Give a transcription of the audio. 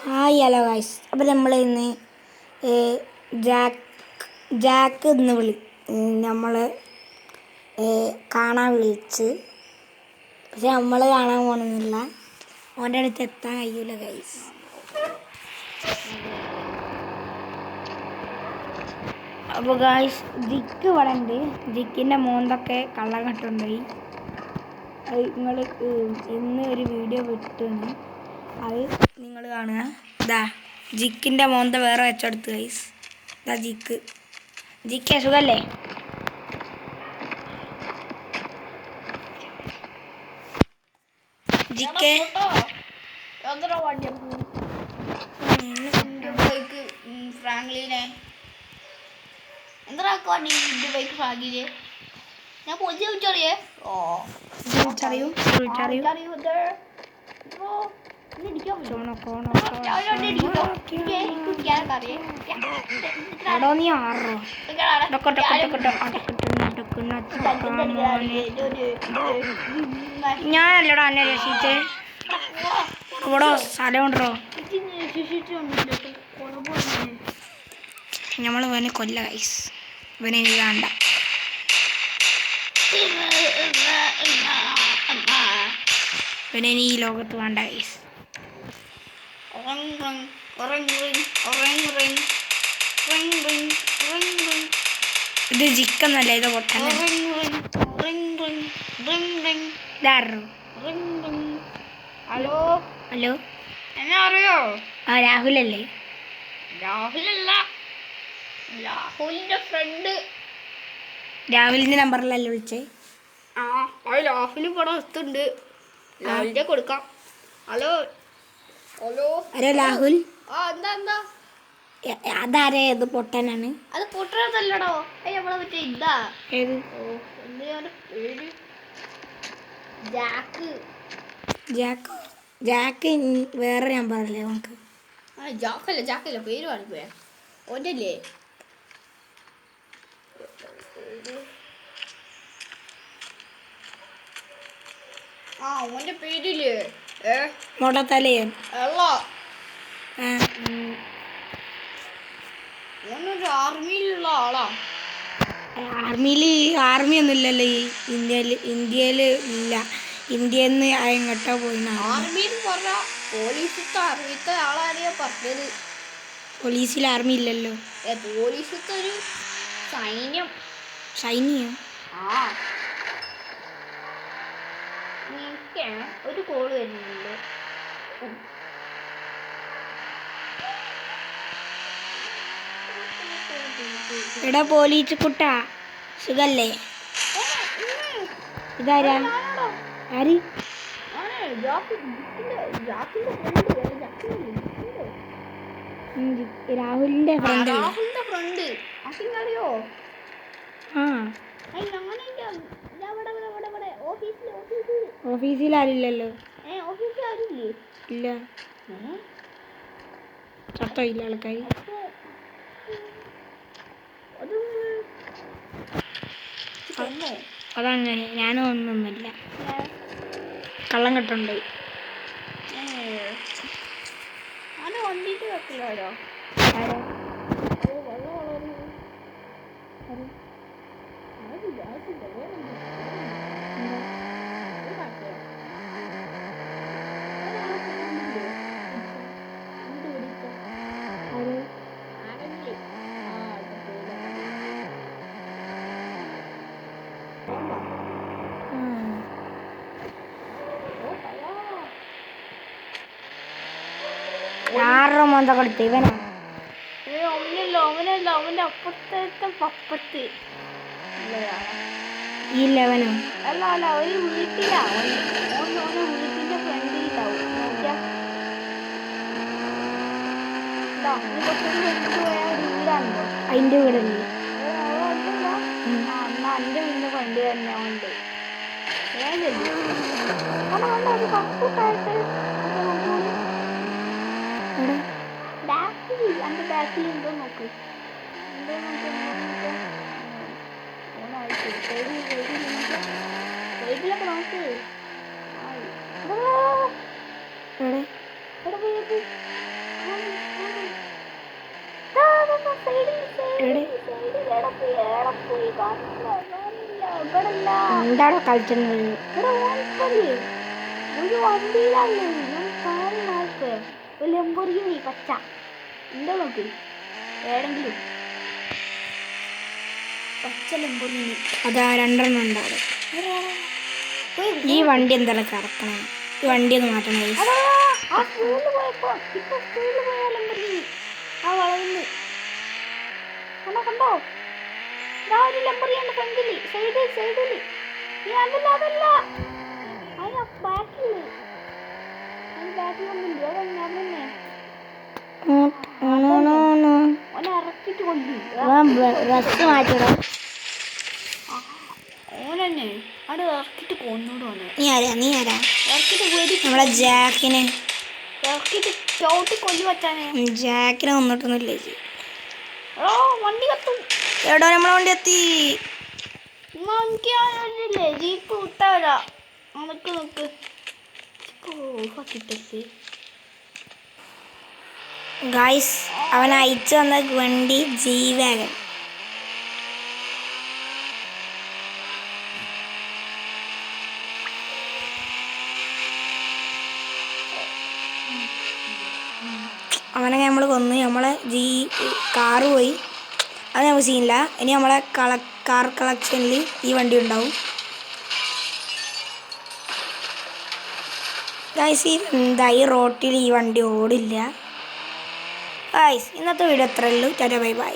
Hi hello guys. അപ്പോൾ നമ്മൾ ഇന്ന് ജാക്ക് ഇന്ന് നമ്മൾ കാണാൻ വിളിച്ച്, പക്ഷെ നമ്മൾ കാണാൻ പോകണമെന്നില്ല, അവൻ്റെ അടുത്ത് എത്താൻ കഴിയൂല ഗൈസ്. അപ്പോൾ ഗൈസ് ജിക്ക് ഇവിടെ ഉണ്ട്. ജിക്കിൻ്റെ മോന്തൊക്കെ കള്ളം കെട്ടുണ്ടായി. അത് നിങ്ങൾ ഇന്ന് ഒരു വീഡിയോ വിട്ടാണ്, അത് നിങ്ങൾ കാണുക. ഇതാ ജിക്കിൻ്റെ മോന്ത വേറെ വെച്ചെടുത്ത് ഗൈസ്. ഇതാ ജിക്ക് സുഖല്ലേ? ജിക്ക് ഫ്രാങ്ക്ലിനെ എന്താ ബൈക്ക് ഫ്രാങ്കില് ഞാൻ പൊതിച്ച് വിളിച്ചറിയേ. വിളിച്ചറിയൂ നീ ആറോ ഞാനല്ലടാ എന്നെ രക്ഷിച്ചേ. ഇവിടെ സ്ഥലം ഉണ്ടോ? നമ്മൾ ഇവനെ കൊല്ല ഗൈസ്. ഇവനെ എനിക്ക് വേണ്ട. ഇവനെ ഈ ലോകത്ത് വേണ്ട ഗൈസ്. ഇത് ജിക്കെന്നല്ല, ഇത് പൊട്ടൻ. ഹലോ ഹലോ, എന്നെ അറിയോ? ആ രാഹുലല്ലേ? രാഹുലല്ല, രാഹുലിന്റെ ഫ്രണ്ട്. രാഹുലിന്റെ നമ്പറിലല്ലേ വിളിച്ചേ? ആ രാഹുൽ ഇവിടെ എത്തുണ്ട്. രാഹുലിന്റെ കൊടുക്കാം. ഹലോ ഹലോ അരെ രാഹുൽ. എന്താ അതാരേ? ഇത് പൊട്ടനാണ്. അത് പൊട്ടനല്ലടോ, നമ്മളെ മറ്റേ ഇതാ. ഏത്? പേര് ജാക്ക്. ജാക്ക് വേറെ നമ്പറല്ലേ നമുക്ക്? ജാക്കല്ല പേര് പറഞ്ഞിപ്പോയാ ഓൻ്റെ അല്ലേ? ഓൻ്റെ പേരില്ലേ മൊടത്തലയൻ. ഓനൊരു ആർമിയിലുള്ള ആളാ. ആർമി ഒന്നും ഇല്ലല്ലോ ഈ ഇന്ത്യയിൽ ഇല്ല. ഇന്ത്യയിൽ നിന്ന് എങ്ങോട്ടോ പോയി. ആർമിയിൽ പറഞ്ഞ പോലീസിലത്തെ അറിയത്തെ ആളാരെയാ പറഞ്ഞത്? പോലീസിൽ ആർമി ഇല്ലല്ലോ. പോലീസിലത്തെ ഒരു സൈന്യം. എനിക്ക് ഒരു കോള് വരുന്നുണ്ട്. എടാ പോലീസ് കുട്ടാ, സുഖല്ലേ? ഇതാരാ? ആര്? രാഹുലിന്റെ ഫ്രണ്ട്. അറിയോ? ഓഫീസിൽ ആരില്ലല്ലോ. ഇല്ല, ചത്തയില്ല ആൾക്കാർ. അതങ്ങനെ ഞാനും ഒന്നൊന്നുമില്ല, കള്ളം കെട്ടുണ്ടായി. വണ്ടിട്ട് വെക്കില്ലോ. ആറോ മോന്ത കൊടുത്ത് ഇവനാ? അവന്റെ അപ്പുറത്തെ പപ്പത്ത് ഈ ലെവനോ? അല്ല ഒരു വീട്ടിലാ. വീട്ടിന്റെ ഫ്രണ്ടിലാവും. അതിന്റെ വീടല്ലേ? എന്റെ വീടിന്റെ ഫ്രണ്ട് തന്നെ ഉണ്ട്. ബാക്കിൽ എന്തോ നോക്ക്. സൈഡിലൊക്കെ നോക്ക്. എന്താണോ കളിക്കുന്നത്? ഒരു വണ്ടിയിലാണ് ഞാൻ കാറി മാർക്ക് ഒരു ലംബോർഗിനി പച്ച എന്താ നോക്ക് ഏടെങ്കിലും പച്ച ലംബോർഗിനി അതാ 2 ഉണ്ട് അവിടെ. ഈ വണ്ടി എന്തായാലും കറക്കണം. ഈ വണ്ടി ഒന്ന് മാറ്റണം guys. ആ സ്കൂളിൽ പോയപ്പോ ഇപ്പൊ സ്കൂളിൽ പോയ ലംബോർഗിനി ആ വളവില് കണ്ടോ ഒരു ലംബോർഗിനി ഫ്രണ്ടില് സൈഡില് അതല്ല ബാക്കില് ബാക്കിലൊന്നുമില്ല അതന്നെ ഓനെ ഇറക്കിട്ട് ഡ്രസ് മാറ്റണം. ഓനെന്നെ അവിടെ ഇറക്കിട്ട് കൊന്നോട് ഓനെ നീ ആരാ? ഇറക്കിട്ട് പോയി നമ്മളെ ജാക്കിനെ ഇറക്കിട്ട് ചവിട്ടി കൊല്ലു വച്ചാനെ. ജാക്കിനെ വന്നിട്ടൊന്നുമില്ലേ? വണ്ടി കത്തും. എവിടെ നമ്മളെ വണ്ടി എത്തി? എനിക്കില്ലേ ജീപ്പ് വിട്ടാല നിക്ക് ഗായ്സ് അവൻ അയച്ചു തന്ന വണ്ടി G-Wagon. അവനെ നമ്മൾ കൊന്ന് നമ്മളെ കാറ് പോയി. അത് നമുക്ക് സീനില്ല. ഇനി നമ്മളെ കാർ കളക്ഷനിൽ ഈ വണ്ടി ഉണ്ടാവും. ഗായ്സ് ഈ റോട്ടിൽ ഈ വണ്ടി ഓടില്ല. ഗായ്സ് ഇന്നത്തെ വീഡിയോ അത്രയേ ഉള്ളൂ. Tata bye bye.